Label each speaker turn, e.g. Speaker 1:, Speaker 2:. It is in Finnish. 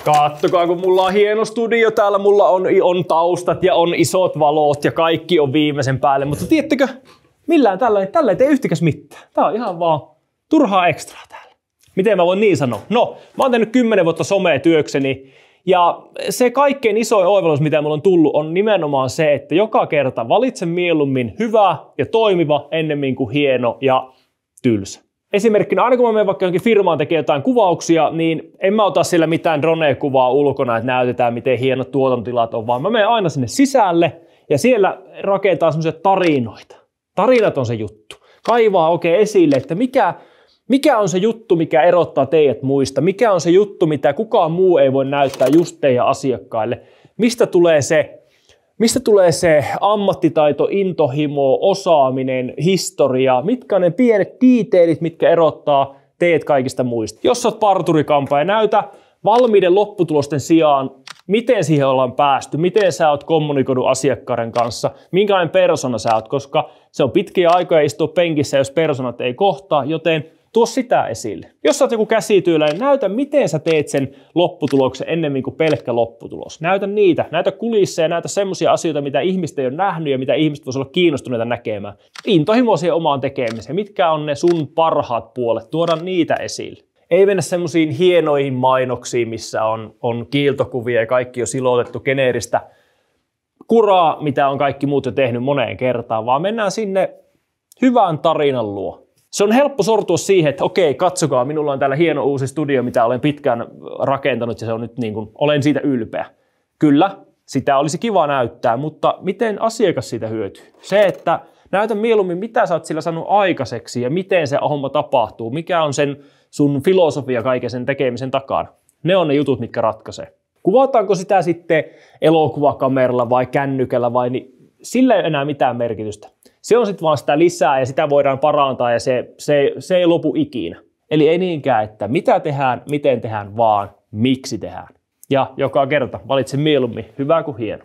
Speaker 1: Kattokaa, kun mulla on hieno studio täällä, mulla on taustat ja on isot valot ja kaikki on viimeisen päälle. Mutta tiedättekö, millään tällä ei tee yhtikäs mitään. Tää on ihan vaan turhaa ekstraa täällä. Miten mä voin niin sanoa? No, mä oon tehnyt 10 vuotta somea työkseni. Ja se kaikkein isoin oivallus, mitä mulla on tullut, on nimenomaan se, että joka kerta valitsen mieluummin hyvä ja toimiva ennemmin kuin hieno ja tylsä. Esimerkkinä aina kun mä menen vaikka johonkin firmaan tekemään jotain kuvauksia, niin en mä ota siellä mitään drone-kuvaa ulkona, että näytetään miten hienot tuotantotilat on, vaan mä menen aina sinne sisälle ja siellä rakentaa semmoisia tarinoita. Tarinat on se juttu. Kaivaa oikein esille, että mikä on se juttu, mikä erottaa teidät muista? Mikä on se juttu, mitä kukaan muu ei voi näyttää just teidän asiakkaille? Mistä tulee se ammattitaito, intohimo, osaaminen, historia? Mitkä on ne pienet detailit, mitkä erottaa teidät kaikista muista? Jos olet parturikampa ja näytä valmiiden lopputulosten sijaan, miten siihen ollaan päästy, miten sä oot kommunikoinut asiakkaiden kanssa, minkälainen persona sä oot, koska se on pitkiä aikoja istua penkissä, jos personat ei kohtaa, joten tuo sitä esille. Jos sä oot joku käsityöläinen, näytä miten sä teet sen lopputuloksen ennemmin kuin pelkkä lopputulos. Näytä niitä, näytä kulisseja, näytä semmoisia asioita, mitä ihmiset ei ole nähnyt ja mitä ihmiset voisivat olla kiinnostuneita näkemään. Intohimo siihen omaan tekemiseen. Mitkä on ne sun parhaat puolet? Tuoda niitä esille. Ei mennä semmoisiin hienoihin mainoksiin, missä on kiiltokuvia ja kaikki on silotettu geneeristä kuraa, mitä on kaikki muut jo tehnyt moneen kertaan, vaan mennään sinne hyvän tarinan luo. Se on helppo sortua siihen, että okei, katsokaa, minulla on täällä hieno uusi studio, mitä olen pitkään rakentanut ja se on nyt niin kuin, olen siitä ylpeä. Kyllä, sitä olisi kiva näyttää, mutta miten asiakas siitä hyötyy? Se, että näytä mieluummin, mitä sä oot sillä saanut aikaiseksi ja miten se homma tapahtuu, mikä on sen sun filosofia kaiken sen tekemisen takana. Ne on ne jutut, mitkä ratkaisee. Kuvataanko sitä sitten elokuvakameralla vai kännykällä vai niin, sillä ei enää mitään merkitystä. Se on sitten vaan sitä lisää ja sitä voidaan parantaa ja se ei lopu ikinä. Eli ei niinkään, että mitä tehdään, miten tehdään, vaan miksi tehdään. Ja joka kerta valitse mieluummin hyvä kuin hieno.